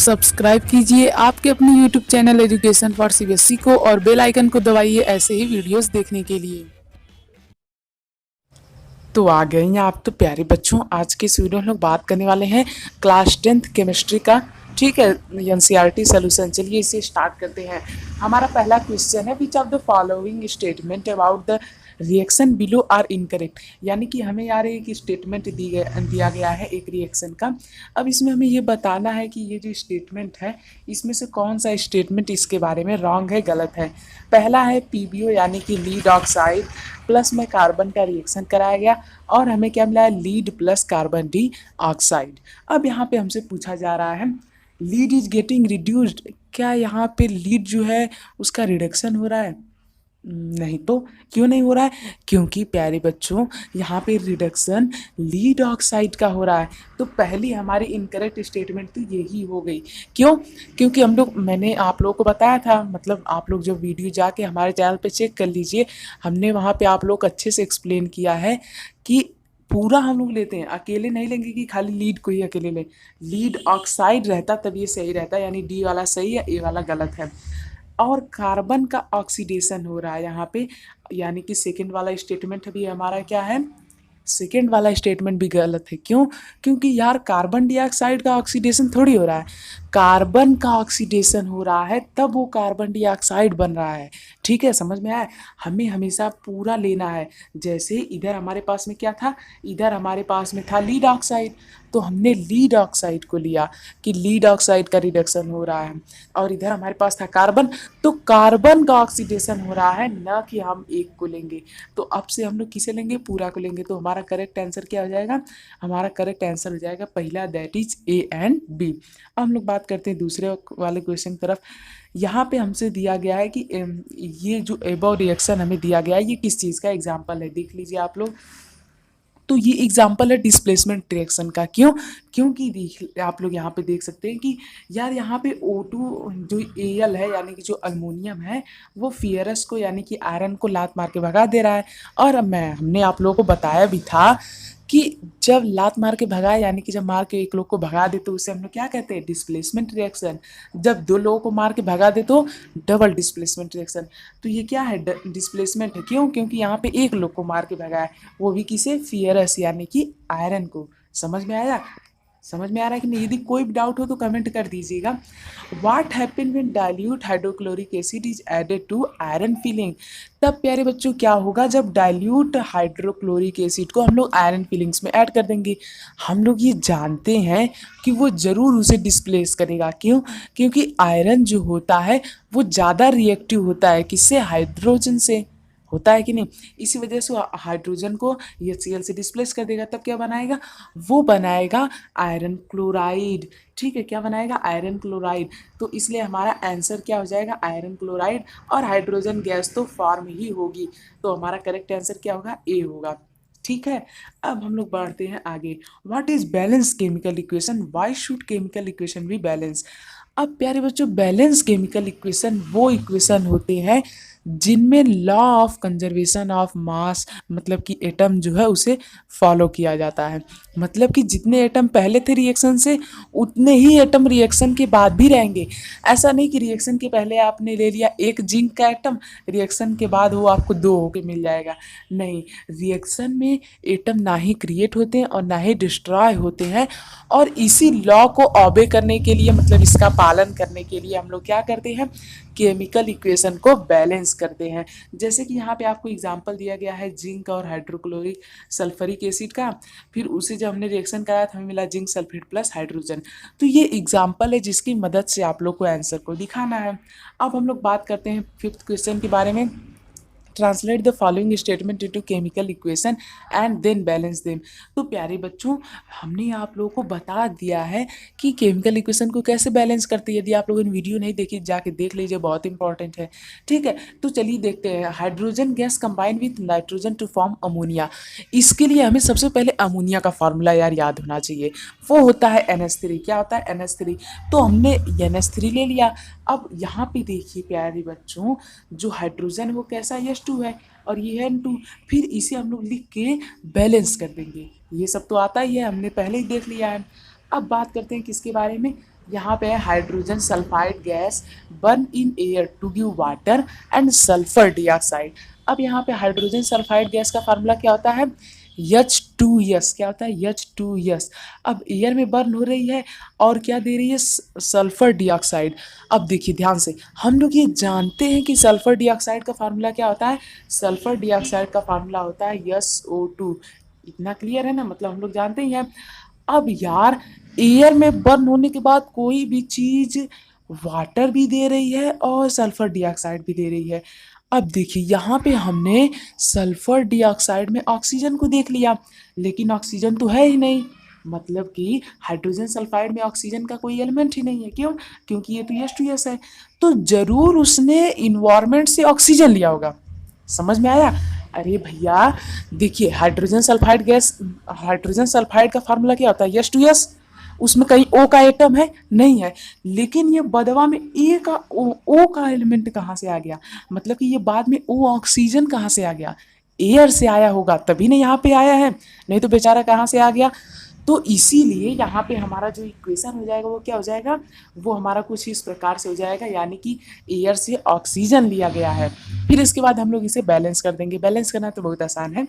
Subscribe कीजिए आपके अपने YouTube channel education for CBSE को और बेल आइकन को दबाइए ऐसे ही वीडियोस देखने के लिए। तो आ गए हैं आप तो प्यारे बच्चों, आज के इस वीडियो में हम लोग बात करने वाले हैं क्लास 10th केमिस्ट्री का। ठीक है, एनसीईआरटी सोल्यूशन। चलिए इसे स्टार्ट करते हैं। हमारा पहला क्वेश्चन है, which of the following statement about the reaction below are incorrect. यानी कि हमें यार एक स्टेटमेंट दिया गया है एक रिएक्शन का। अब इसमें हमें ये बताना है कि ये जो स्टेटमेंट है इसमें से कौन सा स्टेटमेंट इसके बारे में रॉन्ग है, गलत है। पहला है पीबीओ यानी कि लीड ऑक्साइड प्लस में कार्बन का रिएक्शन कराया गया और हमें क्या मिला है, lead plus carbon D oxide. अब यहाँ पे हमसे पूछा जा रहा है लीड इज गेटिंग रिड्यूस्ड, क्या यहाँ पे लीड जो है उसका रिडक्शन हो रहा है? नहीं तो क्यों नहीं हो रहा है? क्योंकि प्यारे बच्चों यहाँ पे रिडक्शन लीड ऑक्साइड का हो रहा है। तो पहली हमारी इनकरेक्ट स्टेटमेंट तो यही हो गई। क्यों? क्योंकि मैंने आप लोगों को बताया था, मतलब आप लोग जो वीडियो जाके हमारे चैनल पे चेक कर लीजिए, हमने वहाँ पे आप लोग अच्छे से एक्सप्लेन किया है कि पूरा हम लोग लेते हैं, अकेले नहीं लेंगे कि खाली लीड को ही अकेले लें। लीड ऑक्साइड रहता तब ये सही रहता, यानी डी वाला सही है, ए वाला गलत है। और कार्बन का ऑक्सीडेशन हो रहा है यहाँ पे, यानी कि सेकंड वाला स्टेटमेंट भी हमारा क्या है, सेकेंड वाला स्टेटमेंट भी गलत है। क्यों? क्योंकि यार कार्बन डाइऑक्साइड का ऑक्सीडेशन थोड़ी हो रहा है, कार्बन का ऑक्सीडेशन हो रहा है तब वो कार्बन डाइऑक्साइड बन रहा है। ठीक है, समझ में आया? हमें हमेशा पूरा लेना है। जैसे इधर हमारे पास में क्या था, इधर हमारे पास में था लीड ऑक्साइड, तो हमने लीड ऑक्साइड को लिया कि लीड ऑक्साइड का रिडक्शन हो रहा है। और इधर हमारे पास था कार्बन, तो कार्बन का ऑक्सीडेशन हो रहा है, न कि हम एक को लेंगे। तो अब से हम लोग किसे लेंगे, पूरा को लेंगे। तो हमारा करेक्ट आंसर क्या हो जाएगा, हमारा करेक्ट आंसर हो जाएगा पहला, that is A and B. अब हम लोग बात करते हैं दूसरे वाले क्वेश्चन की तरफ। यहाँ पे हमसे दिया गया है कि ये जो एबव रिएक्शन हमें दिया गया है ये किस चीज़ का एग्जाम्पल है, देख लीजिए आप लोग। तो ये एग्जाम्पल है डिस्प्लेसमेंट रिएक्शन का। क्यों? क्योंकि देख आप लोग यहाँ पे देख सकते हैं कि यार यहाँ पे O2 जो Al है यानी कि जो अल्मोनियम है वो फियरस को यानी कि आयरन को लात मार के भगा दे रहा है। और हमने आप लोगों को बताया भी था कि जब लात मार के भगाए यानी कि जब मार के एक लोग को भगा दे तो उसे हम लोग क्या कहते हैं, डिस्प्लेसमेंट रिएक्शन। जब दो लोगों को मार के भगा दे तो डबल डिस्प्लेसमेंट रिएक्शन। तो ये क्या है, डिस्प्लेसमेंट है। क्यों? क्योंकि यहाँ पे एक लोग को मार के भगाया, वो भी किसे, फियरस यानी कि आयरन को। समझ में आया? समझ में आ रहा है कि नहीं? यदि कोई भी डाउट हो तो कमेंट कर दीजिएगा। What happen when dilute hydrochloric acid is added to iron filing. तब प्यारे बच्चों क्या होगा, जब डाइल्यूट हाइड्रोक्लोरिक एसिड को हम लोग आयरन फिलिंग्स में ऐड कर देंगे, हम लोग ये जानते हैं कि वो ज़रूर उसे डिस्प्लेस करेगा। क्यों? क्योंकि आयरन जो होता है वो ज़्यादा रिएक्टिव होता है, किससे, हाइड्रोजन से। होता है कि नहीं? इसी वजह से हाइड्रोजन को HCl से डिस्प्लेस कर देगा, तब क्या बनाएगा, वो बनाएगा आयरन क्लोराइड। ठीक है, क्या बनाएगा, आयरन क्लोराइड। तो इसलिए हमारा आंसर क्या हो जाएगा, आयरन क्लोराइड। और हाइड्रोजन गैस तो फॉर्म ही होगी, तो हमारा करेक्ट आंसर क्या होगा, ए होगा। ठीक है, अब हम लोग बढ़ते हैं आगे। What is balance chemical equation, why should chemical equation be balance. अब प्यारे बच्चों, बैलेंस केमिकल इक्वेशन वो इक्वेशन होते हैं जिनमें law of conservation of mass, मतलब कि एटम जो है उसे फॉलो किया जाता है। मतलब कि जितने एटम पहले थे रिएक्शन से उतने ही एटम रिएक्शन के बाद भी रहेंगे। ऐसा नहीं कि रिएक्शन के पहले आपने ले लिया एक जिंक का एटम, रिएक्शन के बाद वो आपको दो होके मिल जाएगा। नहीं, रिएक्शन में एटम ना ही क्रिएट होते हैं और ना ही डिस्ट्रॉय होते हैं। और इसी लॉ को ऑबे करने के लिए, मतलब इसका पालन करने के लिए हम लोग क्या करते हैं, केमिकल इक्वेशन को बैलेंस करते हैं। जैसे कि यहाँ पे आपको एग्जांपल दिया गया है जिंक और हाइड्रोक्लोरिक सल्फरिक एसिड का। फिर उसे जब हमने रिएक्शन कराया तो हमें मिला जिंक सल्फेट प्लस हाइड्रोजन। तो ये एग्जांपल है जिसकी मदद से आप लोग को आंसर को दिखाना है। अब हम लोग बात करते हैं फिफ्थ क्वेश्चन के बारे में। Translate the following statement into chemical equation and then balance them. तो प्यारे बच्चों, हमने आप लोगों को बता दिया है कि केमिकल इक्वेशन को कैसे बैलेंस करते हैं। यदि आप लोगों ने वीडियो नहीं देखी जाके देख लीजिए, बहुत इंपॉर्टेंट है। ठीक है, तो चलिए देखते हैं। Hydrogen gas combine with nitrogen to form ammonia. इसके लिए हमें सबसे पहले अमोनिया का फार्मूला यार याद होना चाहिए, वो होता है NH3। क्या होता है, NH3। तो हमने NH3 ले लिया। अब यहाँ पे देखिए प्यारे बच्चों, जो हाइड्रोजन है वो कैसा, H2 है और ये है N2। फिर इसे हम लोग लिख के बैलेंस कर देंगे। ये सब तो आता ही है, हमने पहले ही देख लिया है। अब बात करते हैं किसके बारे में, यहाँ पे है hydrogen sulphide gas burn in air to give water and sulphur dioxide. अब यहाँ पे हाइड्रोजन सल्फाइड गैस का फार्मूला क्या होता है, H2S। क्या होता है, H2S। अब एयर में बर्न हो रही है और क्या दे रही है, सल्फर डाइऑक्साइड। अब देखिए ध्यान से, हम लोग ये जानते हैं कि सल्फर डाइऑक्साइड का फार्मूला क्या होता है, सल्फर डाइऑक्साइड का फार्मूला होता है SO2। इतना क्लियर है ना, मतलब हम लोग जानते ही हैं। अब यार एयर में बर्न होने के बाद कोई भी चीज वाटर भी दे रही है और सल्फर डाइऑक्साइड भी दे रही है। अब देखिए यहाँ पे हमने सल्फर डाइऑक्साइड में ऑक्सीजन को देख लिया, लेकिन ऑक्सीजन तो है ही नहीं, मतलब कि हाइड्रोजन सल्फाइड में ऑक्सीजन का कोई एलिमेंट ही नहीं है। क्यों, क्योंकि ये तो H2S है। तो जरूर उसने इन्वायरमेंट से ऑक्सीजन लिया होगा। समझ में आया। अरे भैया देखिए, hydrogen sulphide gas, hydrogen sulphide का फार्मूला क्या होता है, H2S। उसमें कहीं O का एटम है, नहीं है। लेकिन ये बदवा में O का एलिमेंट कहाँ से आ गया, मतलब कि ये बाद में O ऑक्सीजन कहाँ से आ गया, एयर से आया होगा, तभी ना यहाँ पे आया है, नहीं तो बेचारा कहाँ से आ गया। तो इसीलिए यहाँ पे हमारा जो इक्वेशन हो जाएगा वो क्या हो जाएगा, वो हमारा कुछ इस प्रकार से हो जाएगा, यानी कि एयर से ऑक्सीजन लिया गया है। फिर इसके बाद हम लोग इसे बैलेंस कर देंगे। बैलेंस करना तो बहुत आसान है।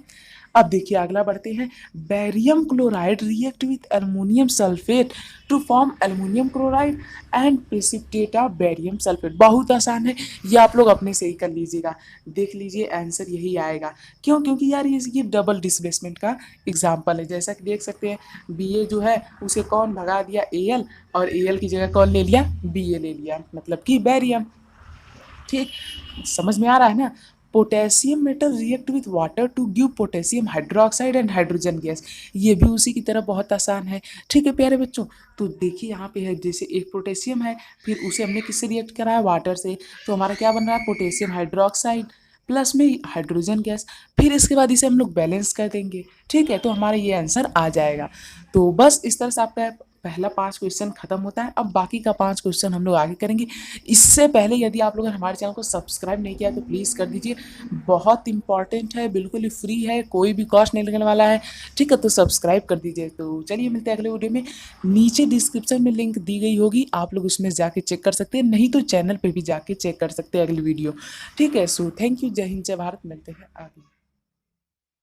अब देखिए अगला बढ़ते हैं। Barium chloride react with aluminium sulphate to form aluminium chloride and precipitate of barium sulphate. बहुत आसान है, ये आप लोग अपने से ही कर लीजिएगा, देख लीजिए आंसर यही आएगा। क्यों, क्योंकि यार ये डबल डिस्प्लेसमेंट का एग्जाम्पल है। जैसा कि देख सकते हैं, बी जो है उसे कौन भगा दिया, एल, और एल की जगह कौन ले लिया, बी ले लिया, मतलब कि बैरियम। ठीक, समझ में आ रहा है ना। Potassium metal react with water to give potassium hydroxide and hydrogen gas. ये भी उसी की तरह बहुत आसान है। ठीक है प्यारे बच्चों, तो देखिए यहाँ पे है, जैसे एक पोटेशियम है, फिर उसे हमने किससे रिएक्ट करा है, वाटर से, तो हमारा क्या बन रहा है, पोटेशियम हाइड्रोक्साइड प्लस में हाइड्रोजन गैस। फिर इसके बाद इसे हम लोग बैलेंस कर देंगे। ठीक है, तो हमारा ये आंसर आ जाएगा। तो बस इस तरह से आपका पहला 5 क्वेश्चन खत्म होता है। अब बाकी का 5 क्वेश्चन हम लोग आगे करेंगे। इससे पहले यदि आप लोगों ने हमारे चैनल को सब्सक्राइब नहीं किया तो प्लीज़ कर दीजिए, बहुत इंपॉर्टेंट है, बिल्कुल ही फ्री है, कोई भी कॉस्ट नहीं लगने वाला है। ठीक है, तो सब्सक्राइब कर दीजिए। तो चलिए मिलते हैं अगले वीडियो में। नीचे डिस्क्रिप्शन में लिंक दी गई होगी, आप लोग उसमें जाके चेक कर सकते हैं, नहीं तो चैनल पर भी जाके चेक कर सकते हैं अगली वीडियो। ठीक है, सो थैंक यू, जय हिंद जय भारत, मिलते हैं आगे।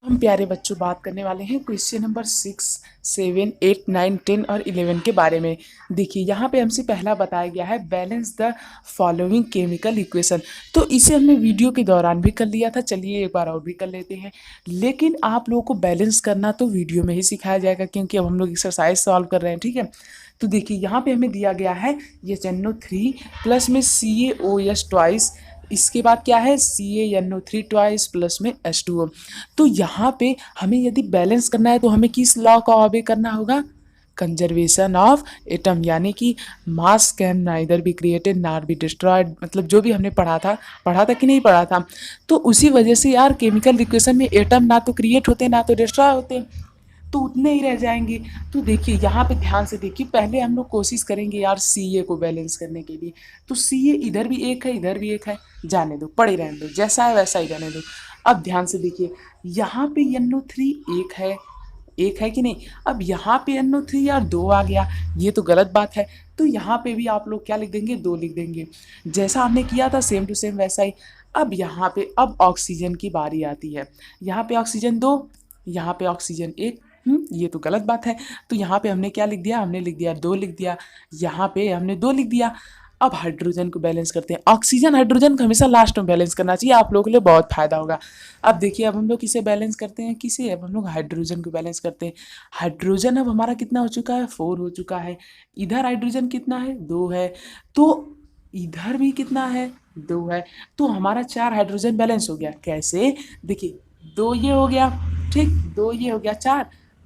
हम प्यारे बच्चों बात करने वाले हैं क्वेश्चन नंबर 6, 7, 8, 9, 10 और 11 के बारे में। देखिए यहाँ पे हमसे पहला बताया गया है balance the following chemical equation. तो इसे हमने वीडियो के दौरान भी कर लिया था, चलिए एक बार और भी कर लेते हैं। लेकिन आप लोगों को बैलेंस करना तो वीडियो में ही सिखाया जाएगा, क्योंकि अब हम लोग एक्सरसाइज सॉल्व कर रहे हैं। ठीक है, तो देखिए यहाँ पे हमें दिया गया है NO3 प्लस में CaOH ट्वाइस, इसके बाद क्या है CaNO3 ट्वाइस प्लस में H2O। तो यहाँ पे हमें यदि बैलेंस करना है तो हमें किस लॉ का ऑबे करना होगा, कंजर्वेशन ऑफ एटम, यानी कि मास कैन नाइदर बी क्रिएटेड नार बी डिस्ट्रॉयड, मतलब जो भी हमने पढ़ा था कि नहीं पढ़ा था। तो उसी वजह से यार केमिकल इक्वेशन में एटम ना तो क्रिएट होते ना तो डिस्ट्रॉय होते, तो उतने ही रह जाएंगे। तो देखिए यहाँ पे ध्यान से देखिए, पहले हम लोग कोशिश करेंगे यार Ca को बैलेंस करने के लिए। तो Ca इधर भी एक है, इधर भी एक है, जाने दो, पड़े रहने दो, जैसा है वैसा ही रहने दो। अब ध्यान से देखिए, यहाँ पे NO3 एक है कि नहीं। अब यहाँ पे NO3 यार 2 आ गया, ये तो गलत बात है। तो यहाँ पे भी आप लोग क्या लिख देंगे, 2 लिख देंगे, जैसा हमने किया था सेम टू सेम वैसा ही। अब यहाँ पे अब ऑक्सीजन की बारी आती है, यहाँ पे ऑक्सीजन 2, यहाँ पे ऑक्सीजन 1। ये तो गलत बात है। तो यहाँ पे हमने क्या लिख दिया, हमने लिख दिया 2 लिख दिया, यहाँ पे हमने 2 लिख दिया। अब हाइड्रोजन को बैलेंस करते हैं। ऑक्सीजन हाइड्रोजन को हमेशा लास्ट में बैलेंस करना चाहिए, आप लोगों के लिए बहुत फायदा होगा। अब देखिए, अब हम लोग किसे बैलेंस करते हैं, किसे, अब हम लोग हाइड्रोजन को बैलेंस करते हैं। हाइड्रोजन अब हमारा कितना हो चुका है, 4 हो चुका है। इधर हाइड्रोजन कितना है, 2 है। तो इधर भी कितना है, 2 है। तो हमारा 4 हाइड्रोजन बैलेंस हो गया। कैसे, देखिए 2 ये हो गया, ठीक, 2 ये हो गया, 4,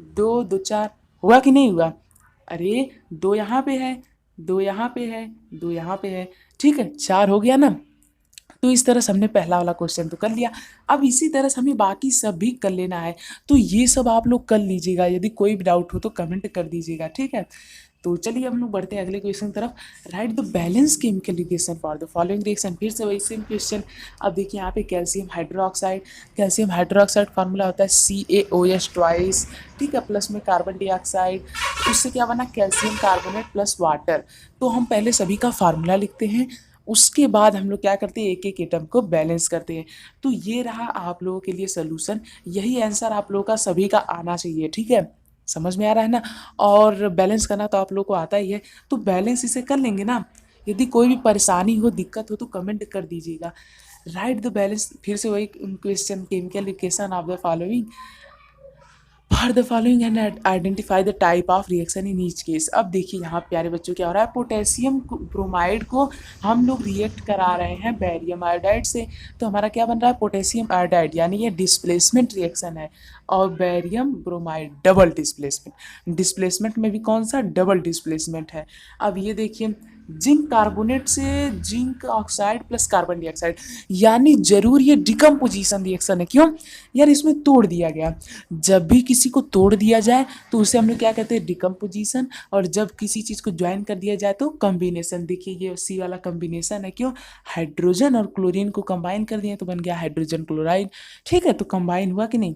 2 2 4, हुआ कि नहीं हुआ। अरे 2 यहाँ पे है, 2 यहाँ पे है, 2 यहाँ पे है, ठीक है, 4 हो गया ना। तो इस तरह से हमने पहला वाला क्वेश्चन तो कर लिया। अब इसी तरह से हमें बाकी सब भी कर लेना है। तो ये सब आप लोग कर लीजिएगा, यदि कोई भी डाउट हो तो कमेंट कर दीजिएगा। ठीक है, तो चलिए हम लोग बढ़ते हैं अगले क्वेश्चन की तरफ। Right the balance chemical reaction for the following reaction. फिर से वही सेम क्वेश्चन। अब देखिए यहाँ पे कैल्शियम हाइड्रोक्साइड फार्मूला होता है CaOH ट्वाइस, ठीक है, प्लस में कार्बन डाइऑक्साइड, उससे क्या बना कैल्शियम कार्बोनेट प्लस वाटर। तो हम पहले सभी का फार्मूला लिखते हैं, उसके बाद हम लोग क्या करते हैं एक एक एटम को बैलेंस करते हैं। तो ये रहा आप लोगों के लिए सोल्यूशन। यही आंसर आप लोगों का सभी का आना चाहिए, ठीक है, समझ में आ रहा है ना। और बैलेंस करना तो आप लोग को आता ही है, तो बैलेंस इसे कर लेंगे ना। यदि कोई भी परेशानी हो दिक्कत हो तो कमेंट कर दीजिएगा। राइट द बैलेंस, फिर से वही question, chemical equation of the following for the following and identify the type of reaction in each case. अब देखिए यहाँ प्यारे बच्चों क्या हो रहा है, पोटेशियम ब्रोमाइड को हम लोग रिएक्ट करा रहे हैं बैरियम आयोडाइड से, तो हमारा क्या बन रहा है पोटेशियम आयोडाइड, यानी ये डिस्प्लेसमेंट रिएक्शन है। और barium bromide double displacement, displacement में भी कौन सा डबल डिस्प्लेसमेंट है। अब ये देखिए जिंक कार्बोनेट से zinc oxide plus carbon dioxide, यानी जरूर ये डिकम्पोजिशन रिएक्शन है। क्यों यार, इसमें तोड़ दिया गया। जब भी किसी को तोड़ दिया जाए तो उसे हम लोग क्या कहते हैं डिकम्पोजिशन, और जब किसी चीज़ को ज्वाइन कर दिया जाए तो कम्बिनेशन। देखिए ये सी वाला कम्बिनेशन है, क्यों हाइड्रोजन और क्लोरीन को कंबाइन कर दिए तो बन गया हाइड्रोजन क्लोराइड, ठीक है, तो कंबाइन हुआ कि नहीं।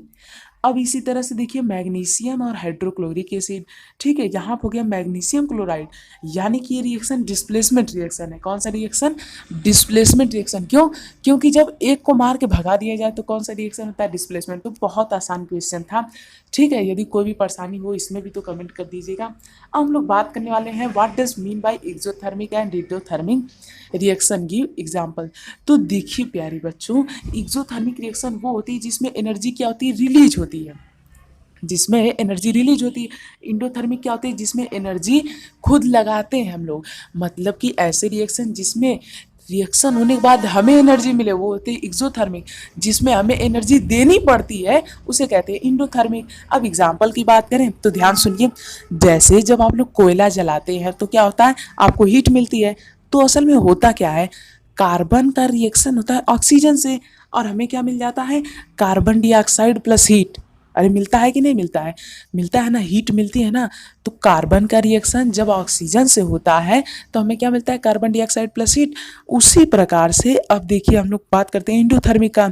अब इसी तरह से देखिए मैग्नीशियम और हाइड्रोक्लोरिक एसिड, ठीक है, यहाँ हो गया मैग्नीशियम क्लोराइड, यानी कि ये रिएक्शन डिस्प्लेसमेंट रिएक्शन है। कौन सा रिएक्शन, डिस्प्लेसमेंट रिएक्शन। क्यों, क्योंकि जब एक को मार के भगा दिया जाए तो कौन सा रिएक्शन होता है, डिस्प्लेसमेंट। तो बहुत आसान क्वेश्चन था, ठीक है। यदि कोई भी परेशानी हो इसमें भी तो कमेंट कर दीजिएगा। अब हम लोग बात करने वाले हैं what does mean by exothermic and radiothermic reaction, give example. तो देखिए प्यारे बच्चों, एक्सोथर्मिक रिएक्शन वो होती है जिसमें एनर्जी क्या होती है, रिलीज होती है, जिसमें एनर्जी रिलीज होती है। इंडोथर्मिक क्या होती है, जिसमें एनर्जी खुद लगाते हैं हम लोग, मतलब कि ऐसे रिएक्शन जिसमें रिएक्शन होने के बाद हमें एनर्जी मिले वो होती है एक्सोथर्मिक। जिसमें हमें एनर्जी देनी पड़ती है उसे कहते हैं इंडोथर्मिक। अब एग्जांपल की बात करें तो ध्यान सुनिए, जैसे जब आप लोग कोयला जलाते हैं तो क्या होता है, आपको हीट मिलती है। तो असल में होता क्या है, कार्बन का रिएक्शन होता है ऑक्सीजन से, और हमें क्या मिल जाता है, कार्बन डाइऑक्साइड प्लस हीट। अरे मिलता है कि नहीं मिलता है, मिलता है ना, हीट मिलती है ना। तो कार्बन का रिएक्शन जब ऑक्सीजन से होता है तो हमें क्या मिलता है, कार्बन डाइऑक्साइड प्लस हीट। उसी प्रकार से अब देखिए हम लोग बात करते हैं इंडोथर्मिक का।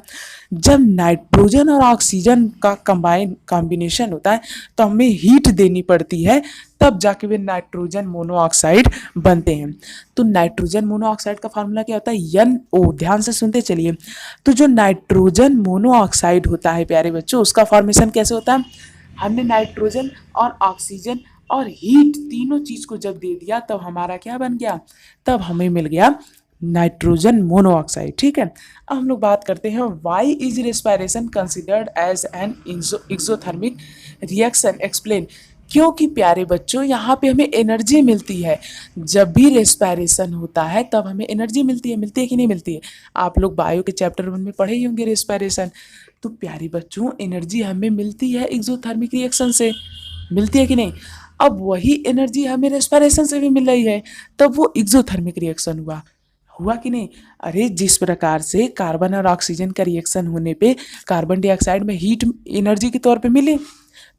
जब नाइट्रोजन और ऑक्सीजन का कॉम्बिनेशन होता है तो हमें हीट देनी पड़ती है, तब जाके वे नाइट्रोजन मोनोऑक्साइड बनते हैं। तो नाइट्रोजन मोनोऑक्साइड का फार्मूला क्या होता है, NO। ध्यान से सुनते चलिए। तो जो नाइट्रोजन मोनोऑक्साइड होता है प्यारे बच्चों, उसका फॉर्मेशन कैसे होता है, हमने नाइट्रोजन और ऑक्सीजन और हीट तीनों चीज को जब दे दिया तब हमारा क्या बन गया, तब हमें मिल गया नाइट्रोजन मोनोऑक्साइड, ठीक है। अब हम लोग बात करते हैं why is respiration considered as an exothermic reaction, explain. क्योंकि प्यारे बच्चों यहाँ पे हमें एनर्जी मिलती है, जब भी रेस्पिरेशन होता है तब हमें एनर्जी मिलती है कि नहीं मिलती है। आप लोग बायो के चैप्टर 1 में पढ़े ही होंगे रेस्पिरेशन। तो प्यारे बच्चों एनर्जी हमें मिलती है एक्सोथर्मिक रिएक्शन से, मिलती है कि नहीं। अब वही एनर्जी हमें रेस्पिरेशन से भी मिल रही है, तब वो एक्सोथर्मिक रिएक्शन हुआ, हुआ कि नहीं। अरे जिस प्रकार से कार्बन और ऑक्सीजन का रिएक्शन होने पे कार्बन डाइऑक्साइड में हीट एनर्जी के तौर पे मिली,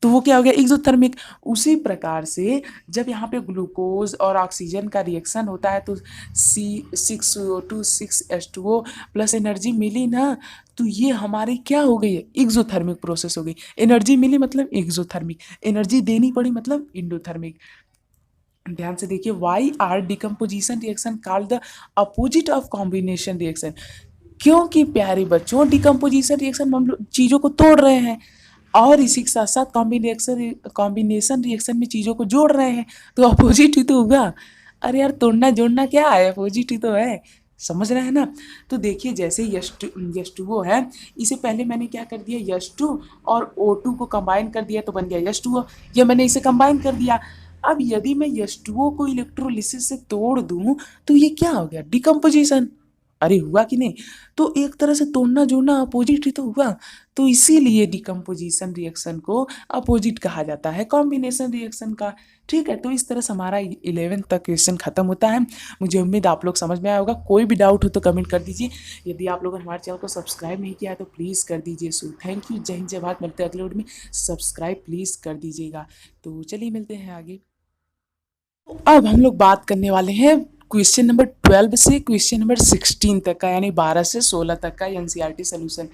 तो वो क्या हो गया एक्सोथर्मिक। उसी प्रकार से जब यहाँ पे ग्लूकोज और ऑक्सीजन का रिएक्शन होता है तो C6CO2 6H2O प्लस एनर्जी मिली ना, तो ये हमारी क्या हो गई है, एक्सोथर्मिक प्रोसेस हो गई। एनर्जी मिली मतलब एक्सोथर्मिक, एनर्जी देनी पड़ी मतलब इंडोथर्मिक। ध्यान से देखिए, why are decomposition reaction called the opposite of combination reaction. क्योंकि प्यारे बच्चों डिकम्पोजिशन रिएक्शन में हम लोग चीज़ों को तोड़ रहे हैं, और इसी के साथ साथ कॉम्बिनेशन रिएक्शन में चीज़ों को जोड़ रहे हैं, तो अपोजिट ही तो होगा। अरे यार तोड़ना जोड़ना क्या है, अपोजिट ही तो है, समझ रहे हैं ना। तो देखिए जैसे H2O है, इसे पहले मैंने क्या कर दिया, H2 और O2 को कंबाइन कर दिया तो बन गया H2O। ये मैंने इसे कंबाइन कर दिया। अब यदि मैं H2O को इलेक्ट्रोलिसिस से तोड़ दूं तो ये क्या हो गया, डिकम्पोजिशन। अरे हुआ कि नहीं। तो एक तरह से तोड़ना जोड़ना अपोजिट ही तो हुआ, तो इसीलिए डिकम्पोजिशन रिएक्शन को अपोजिट कहा जाता है कॉम्बिनेशन रिएक्शन का, ठीक है। तो इस तरह से हमारा 11th तक क्वेश्चन खत्म होता है। मुझे उम्मीद आप लोग समझ में आया होगा। कोई भी डाउट हो तो कमेंट कर दीजिए। यदि आप लोगों ने हमारे चैनल को सब्सक्राइब नहीं किया है तो प्लीज़ कर दीजिए। सो थैंक यू, जय हिंद जय भारत। मिलते हैं अगले वीडियो में, सब्सक्राइब प्लीज़ कर दीजिएगा। तो चलिए मिलते हैं आगे। अब हम लोग बात करने वाले हैं क्वेश्चन नंबर 12 से क्वेश्चन नंबर 16 तक का, यानी 12 से 16 तक का एनसीईआरटी सोल्यूशन।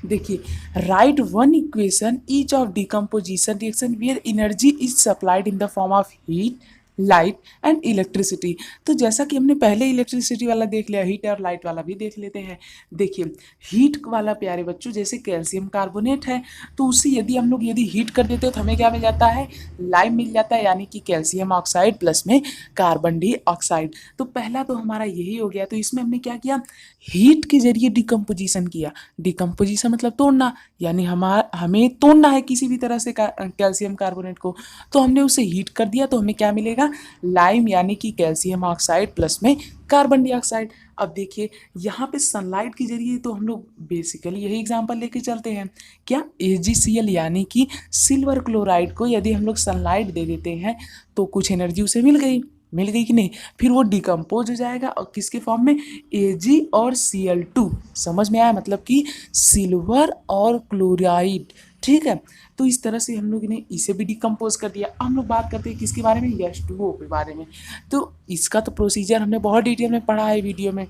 देखिए, write one equation each of decomposition reaction where energy is supplied in the form of heat, light and electricity. तो जैसा कि हमने पहले इलेक्ट्रिसिटी वाला देख लिया, हीट और लाइट वाला भी देख लेते हैं। देखिए, हीट वाला प्यारे बच्चों, जैसे कैल्शियम कार्बोनेट है, तो उसे यदि हीट कर देते हैं तो हमें क्या मिल जाता है, लाइम मिल जाता है, यानी कि कैल्शियम ऑक्साइड प्लस में कार्बन डाइऑक्साइड। तो पहला तो हमारा यही हो गया। तो इसमें हमने क्या किया, हीट के जरिए डिकम्पोजिशन किया। डिकम्पोजिशन मतलब तोड़ना, यानी हमें तोड़ना है किसी भी तरह से कैल्शियम कार्बोनेट को, तो हमने उसे हीट कर दिया, तो हमें क्या मिलेगा, लाइम, यानी कि कैल्शियम ऑक्साइड प्लस में कार्बन डाइऑक्साइड। अब देखिए, यहाँ पे सनलाइट के जरिए तो हम लोग बेसिकली यही एग्जांपल लेके चलते हैं, क्या AgCl यानी कि सिल्वर क्लोराइड को यदि हम लोग सनलाइट दे देते हैं तो कुछ एनर्जी उसे मिल गई कि नहीं, फिर वो डिकम्पोज हो जाएगा और किसके फॉर्म में, Ag और Cl2। समझ में आया, मतलब कि सिल्वर और क्लोराइड। ठीक है, तो इस तरह से हम लोग ने इसे भी डिकम्पोज कर दिया। अब हम लोग बात करते हैं किसके बारे में, H2O के बारे में। तो इसका तो प्रोसीजर हमने बहुत डिटेल में पढ़ा है वीडियो में।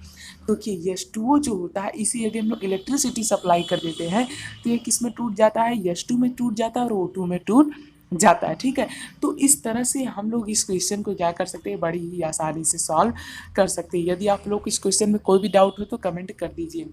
तो कि H2O जो होता है, इसे यदि हम लोग इलेक्ट्रिसिटी सप्लाई कर देते हैं तो ये किस में टूट जाता है, H2 में टूट जाता है और O2 में टूट जाता है। ठीक है, तो इस तरह से हम लोग इस क्वेश्चन को क्या कर सकते हैं, बड़ी ही आसानी से सॉल्व कर सकते हैं। यदि आप लोग इस क्वेश्चन में कोई भी डाउट हो तो कमेंट कर दीजिए।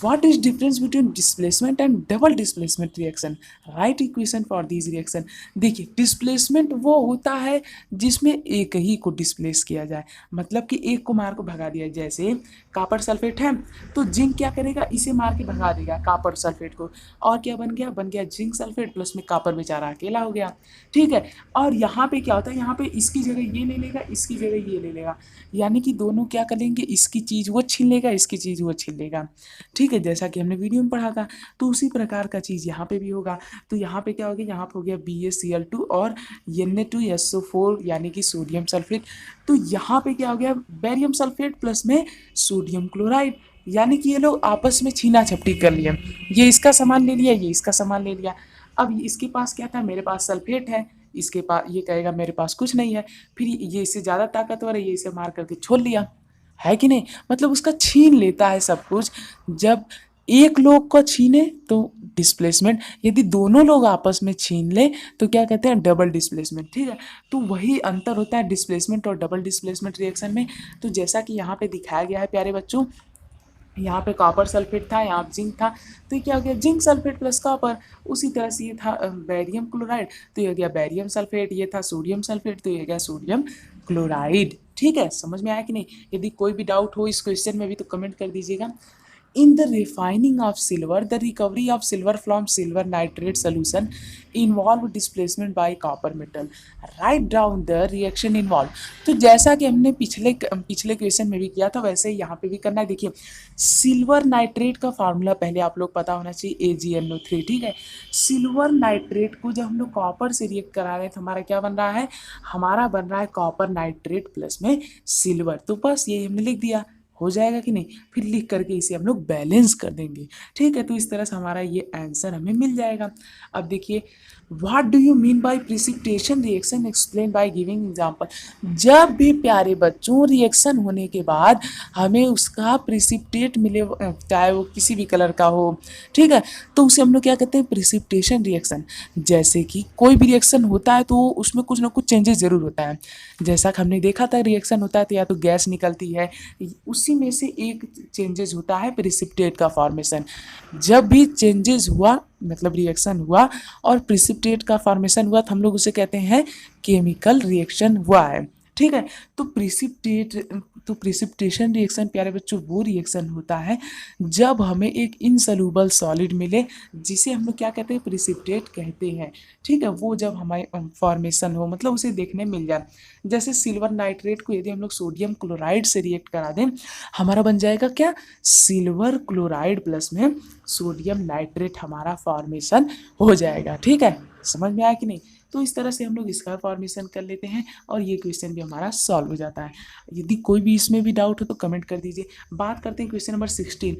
What is difference between displacement and double displacement reaction? Right equation for these reaction। देखिए, डिस्प्लेसमेंट वो होता है जिसमें एक ही को डिस्प्लेस किया जाए, मतलब कि एक को मार को भगा दिया। जैसे कॉपर सल्फेट है, तो जिंक क्या करेगा, इसे मार के भगा देगा कॉपर सल्फेट को, और क्या बन गया जिंक सल्फेट प्लस में कॉपर बेचारा अकेला हो गया। ठीक है, और यहाँ पे क्या होता है, यहाँ पे इसकी जगह ये ले लेगा, इसकी जगह ये ले लेगा, यानी कि दोनों क्या करेंगे, इसकी चीज़ वो छीन लेगा, इसकी चीज़ वो छीन लेगा। ठीक है, जैसा कि हमने वीडियो में पढ़ा था, तो उसी प्रकार का चीज़ यहाँ पे भी होगा। तो यहाँ पे क्या हो गया, यहाँ पे हो गया BaCl2 और Na2SO4 यानी कि सोडियम सल्फेट। तो यहाँ पे क्या हो गया, बेरियम सल्फेट प्लस में सोडियम क्लोराइड, यानी कि ये लोग आपस में छीना झपटी कर लिया, ये इसका सामान ले लिया, ये इसका सामान ले लिया। अब इसके पास क्या था, मेरे पास सल्फेट है, इसके पास ये कहेगा मेरे पास कुछ नहीं है, फिर ये इससे ज़्यादा ताकतवर है, ये इसे मार करके छोड़ लिया, है कि नहीं, मतलब उसका छीन लेता है सब कुछ। जब एक लोग को छीने तो डिस्प्लेसमेंट, यदि दोनों लोग आपस में छीन ले तो क्या कहते हैं, डबल डिस्प्लेसमेंट। ठीक है, तो वही अंतर होता है डिस्प्लेसमेंट और डबल डिस्प्लेसमेंट रिएक्शन में। तो जैसा कि यहाँ पे दिखाया गया है प्यारे बच्चों, यहाँ पे कॉपर सल्फेट था, यहाँ जिंक था, तो ये क्या हो गया, जिंक सल्फेट प्लस कॉपर। उसी तरह से ये था बेरियम क्लोराइड, तो ये हो गया बेरियम सल्फेट, ये था सोडियम सल्फेट, तो ये गया सोडियम क्लोराइड। ठीक है, समझ में आया कि नहीं। यदि कोई भी डाउट हो इस क्वेश्चन में भी तो कमेंट कर दीजिएगा। In the refining of silver, the recovery of silver from silver nitrate solution involve displacement by copper metal. Write down the reaction involved। तो जैसा कि हमने पिछले क्वेश्चन में भी किया था, वैसे ही यहाँ पे भी करना है। देखिए, सिल्वर नाइट्रेट का फार्मूला पहले आप लोग पता होना चाहिए, AgNO3। ठीक है, सिल्वर नाइट्रेट को जब हम लोग कॉपर से रिएक्ट करा रहे हैं तो हमारा क्या बन रहा है, हमारा बन रहा है कॉपर नाइट्रेट प्लस में सिल्वर। तो बस ये हमने लिख दिया, हो जाएगा कि नहीं, फिर लिख करके इसे हम लोग बैलेंस कर देंगे। ठीक है, तो इस तरह से हमारा ये आंसर हमें मिल जाएगा। अब देखिए, what do you mean by precipitation reaction, explain by giving example. जब भी प्यारे बच्चों रिएक्शन होने के बाद हमें उसका प्रिसिपिटेट मिले, चाहे वो किसी भी कलर का हो, ठीक है, तो उसे हम लोग क्या कहते हैं, प्रिसिपिटेशन रिएक्शन। जैसे कि कोई भी रिएक्शन होता है तो उसमें कुछ ना कुछ चेंजेस जरूर होता है। जैसा कि हमने देखा था, रिएक्शन होता है तो या तो गैस निकलती है, उसी में से एक चेंजेस होता है प्रिसिपिटेट का फॉर्मेशन। जब भी चेंजेस हुआ, मतलब रिएक्शन हुआ और प्रिसिपिटेट का फॉर्मेशन हुआ, तो हम लोग उसे कहते हैं केमिकल रिएक्शन हुआ है। ठीक है, तो प्रिसिपिटेशन रिएक्शन प्यारे बच्चों वो रिएक्शन होता है जब हमें एक इनसॉल्युबल सॉलिड मिले, जिसे हम लोग क्या कहते हैं, प्रिसिपिटेट कहते हैं। ठीक है, वो जब हमारे फॉर्मेशन हो, मतलब उसे देखने मिल जाए। जैसे सिल्वर नाइट्रेट को यदि हम लोग सोडियम क्लोराइड से रिएक्ट करा दें, हमारा बन जाएगा क्या, सिल्वर क्लोराइड प्लस में सोडियम नाइट्रेट, हमारा फॉर्मेशन हो जाएगा। ठीक है, समझ में आया कि नहीं। तो इस तरह से हम लोग इसका फॉर्मेशन कर लेते हैं और ये क्वेश्चन भी हमारा सॉल्व हो जाता है। यदि कोई भी इसमें भी डाउट हो तो कमेंट कर दीजिए। बात करते हैं question number 16,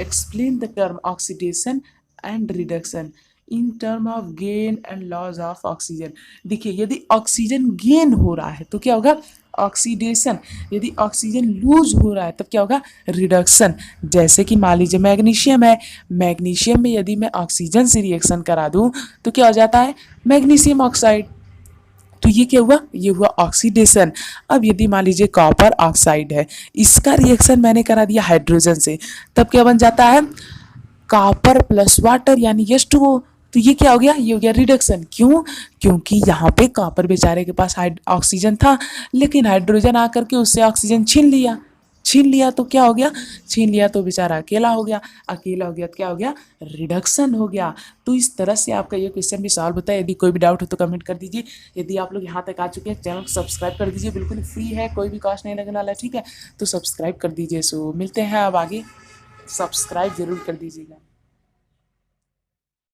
explain the term oxidation and reduction in term of gain and loss of oxygen. देखिए यदि ऑक्सीजन गेन हो रहा है तो क्या होगा, ऑक्सीडेशन। यदि ऑक्सीजन लूज हो रहा है तब क्या होगा, रिडक्शन। जैसे कि मान लीजिए मैग्नीशियम है, मैग्नीशियम में यदि मैं ऑक्सीजन से रिएक्शन करा दूं तो क्या हो जाता है, मैग्नीशियम ऑक्साइड। तो ये क्या हुआ, ये हुआ ऑक्सीडेशन। अब यदि मान लीजिए कॉपर ऑक्साइड है, इसका रिएक्शन मैंने करा दिया हाइड्रोजन से, तब क्या बन जाता है, कॉपर प्लस वाटर यानी H2O। तो ये क्या हो गया, ये हो गया रिडक्शन। क्यों, क्योंकि यहाँ पे कॉपर बेचारे के पास ऑक्सीजन था, लेकिन हाइड्रोजन आकर के उससे ऑक्सीजन छीन लिया। छीन लिया तो क्या हो गया, छीन लिया तो बेचारा अकेला हो गया। अकेला हो गया तो क्या हो गया, रिडक्शन हो गया। तो इस तरह से आपका ये क्वेश्चन भी सॉल्व होता है। यदि कोई भी डाउट हो तो कमेंट कर दीजिए। यदि आप लोग यहाँ तक आ चुके हैं, चैनल को सब्सक्राइब कर दीजिए, बिल्कुल फ्री है, कोई भी कॉस्ट नहीं लगने वाला है, ठीक है। तो सब्सक्राइब कर दीजिए। सो मिलते हैं अब आगे, सब्सक्राइब जरूर कर दीजिएगा।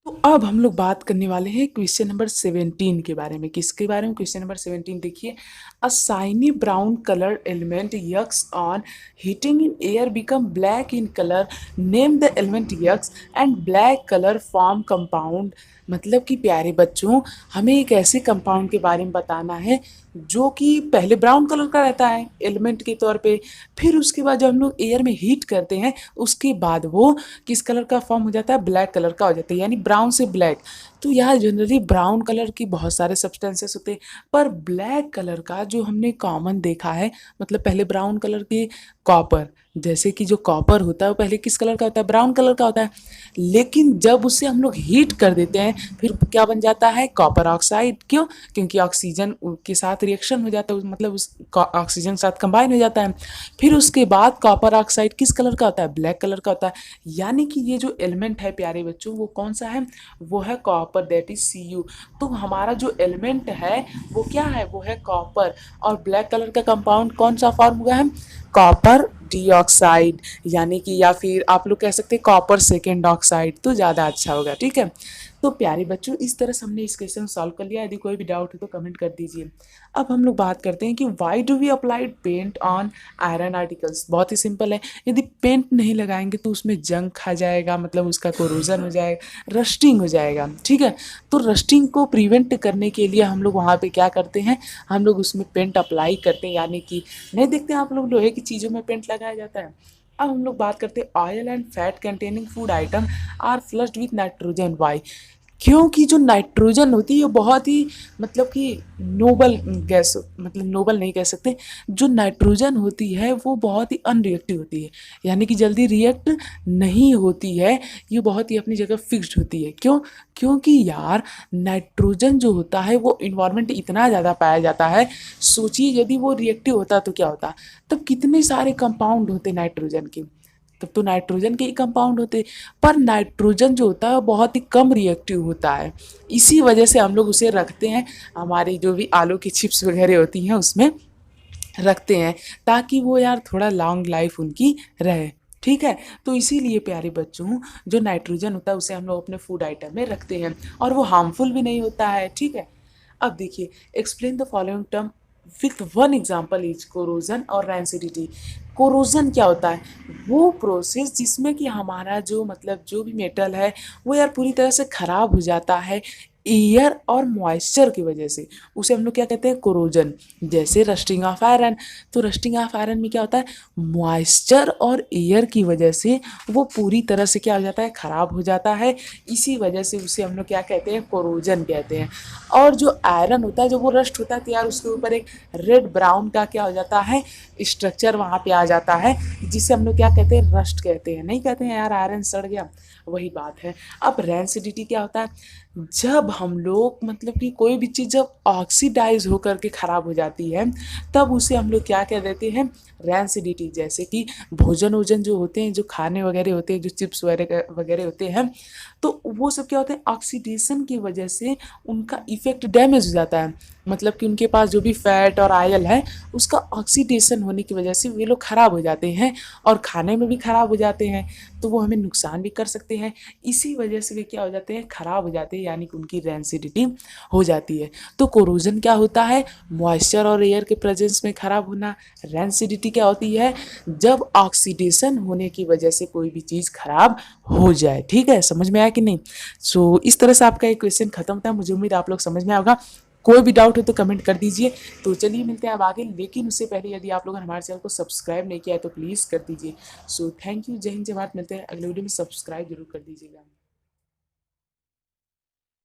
तो अब हम लोग बात करने वाले हैं क्वेश्चन नंबर 17 के बारे में। किसके बारे में, क्वेश्चन नंबर 17 देखिए, अ shiny brown colour element x on heating in air become black in colour, name the element x and black colour form compound. मतलब कि प्यारे बच्चों, हमें एक ऐसे कंपाउंड के बारे में बताना है जो कि पहले ब्राउन कलर का रहता है एलिमेंट के तौर पे, फिर उसके बाद जब हम लोग एयर में हीट करते हैं उसके बाद वो किस कलर का फॉर्म हो जाता है, ब्लैक कलर का हो जाता है, यानी ब्राउन से ब्लैक। तो यहाँ जनरली ब्राउन कलर की बहुत सारे सब्सटेंसेस होते हैं, पर ब्लैक कलर का जो हमने कॉमन देखा है, मतलब पहले ब्राउन कलर के कॉपर, जैसे कि जो कॉपर होता है वो पहले किस कलर का होता है, ब्राउन कलर का होता है, लेकिन जब उसे हम लोग हीट कर देते हैं फिर क्या बन जाता है, कॉपर ऑक्साइड। क्यों, क्योंकि ऑक्सीजन के साथ रिएक्शन हो जाता है, मतलब उस ऑक्सीजन के साथ कंबाइन हो जाता है। फिर उसके बाद कॉपर ऑक्साइड किस कलर का होता है, ब्लैक कलर का होता है। यानी कि ये जो एलिमेंट है प्यारे बच्चों, वो कौन सा है, वो है कॉपर, दैट इज Cu। तो हमारा जो एलिमेंट है वो क्या है, वो है कॉपर। और ब्लैक कलर का कंपाउंड कौन सा फॉर्म हुआ है, कॉपर डाइऑक्साइड, यानी कि या फिर आप लोग कह सकते हैं कॉपर सेकेंड ऑक्साइड, तो ज़्यादा अच्छा होगा, ठीक है। तो प्यारे बच्चों, इस तरह से हमने इस क्वेश्चन सॉल्व कर लिया। यदि कोई भी डाउट हो तो कमेंट कर दीजिए। अब हम लोग बात करते हैं कि why do we applied paint on iron articles. बहुत ही सिंपल है, यदि पेंट नहीं लगाएंगे तो उसमें जंग खा जाएगा, मतलब उसका कोरोजन हो जाएगा, रस्टिंग हो जाएगा, ठीक है। तो रस्टिंग को प्रिवेंट करने के लिए हम लोग वहाँ पे क्या करते हैं, हम लोग उसमें पेंट अप्लाई करते हैं, यानी कि नहीं देखते हैं आप लोग लोहे की चीज़ों में पेंट लगाया जाता है। अब हम लोग बात करते हैं oil and fat containing food item are flushed with nitrogen. Why, क्योंकि जो नाइट्रोजन होती है वो बहुत ही, मतलब कि नोबल गैस, मतलब नोबल नहीं कह सकते, जो नाइट्रोजन होती है वो बहुत ही अनरिएक्टिव होती है, यानी कि जल्दी रिएक्ट नहीं होती है, ये बहुत ही अपनी जगह फिक्स्ड होती है। क्यों, क्योंकि यार नाइट्रोजन जो होता है वो इन्वायरमेंट इतना ज़्यादा पाया जाता है। सोचिए यदि वो रिएक्टिव होता तो क्या होता, तब कितने सारे कंपाउंड होते नाइट्रोजन के, तब तो नाइट्रोजन के ही कंपाउंड होते। पर नाइट्रोजन जो होता है वो बहुत ही कम रिएक्टिव होता है, इसी वजह से हम लोग उसे रखते हैं हमारी जो भी आलू की चिप्स वगैरह होती हैं उसमें रखते हैं, ताकि वो यार थोड़ा लॉन्ग लाइफ उनकी रहे, ठीक है। तो इसीलिए प्यारे बच्चों, जो नाइट्रोजन होता है उसे हम लोग अपने फूड आइटम में रखते हैं, और वो हार्मफुल भी नहीं होता है, ठीक है। अब देखिए, explain the following term with one example is corrosion और रैंसिडिटी। कोरोजन क्या होता है, वो प्रोसेस जिसमें कि हमारा जो मतलब जो भी मेटल है वो यार पूरी तरह से ख़राब हो जाता है एयर और मॉइस्चर की वजह से, उसे हम लोग क्या कहते हैं, कोरोजन। जैसे रस्टिंग ऑफ आयरन, तो रस्टिंग ऑफ आयरन में क्या होता है, मॉइस्चर और एयर की वजह से वो पूरी तरह से क्या हो जाता है, ख़राब हो जाता है। इसी वजह से उसे हम लोग क्या कहते हैं, कोरोजन कहते हैं। और जो आयरन होता है जब वो रस्ट होता है तो यार उसके ऊपर एक रेड ब्राउन का क्या हो जाता है, स्ट्रक्चर वहाँ पे आ जाता है, जिसे हम लोग क्या कहते हैं, रस्ट कहते हैं। नहीं कहते हैं यार आयरन सड़ गया, वही बात है। अब रैंसिडिटी क्या होता है, जब हम लोग मतलब कि कोई भी चीज़ जब ऑक्सीडाइज होकर के ख़राब हो जाती है तब उसे हम लोग क्या कह देते हैं, रैंसिडिटी। जैसे कि भोजन वोजन जो होते हैं, जो खाने वगैरह होते हैं, जो चिप्स वगैरह वगैरह होते हैं, तो वो सब क्या होते हैं, ऑक्सीडेशन की वजह से उनका इफेक्ट डैमेज हो जाता है, मतलब कि उनके पास जो भी फैट और आयल है उसका ऑक्सीडेशन होने की वजह से वे लोग खराब हो जाते हैं और खाने में भी खराब हो जाते हैं, तो वो हमें नुकसान भी कर सकते हैं। इसी वजह से वे क्या हो जाते हैं, खराब हो जाते हैं, यानी कि उनकी रेंसिडिटी हो जाती है। तो कोरोजन क्या होता है, मॉइस्चर और एयर के प्रेजेंस में खराब होना। रेंसिडिटी क्या होती है, जब ऑक्सीडेशन होने की वजह से कोई भी चीज़ खराब हो जाए। ठीक है, समझ में आया कि नहीं? सो इस तरह से आपका एक क्वेश्चन खत्म होता है। मुझे उम्मीद आप लोग समझ में आएगा। कोई भी डाउट हो तो कमेंट कर दीजिए। तो चलिए मिलते हैं अब आगे, लेकिन उससे पहले यदि आप लोगों ने हमारे चैनल को सब्सक्राइब नहीं किया है तो प्लीज़ कर दीजिए। सो थैंक यू, जय हिंद जय भारत। मिलते हैं अगले वीडियो में, सब्सक्राइब जरूर कर दीजिएगा।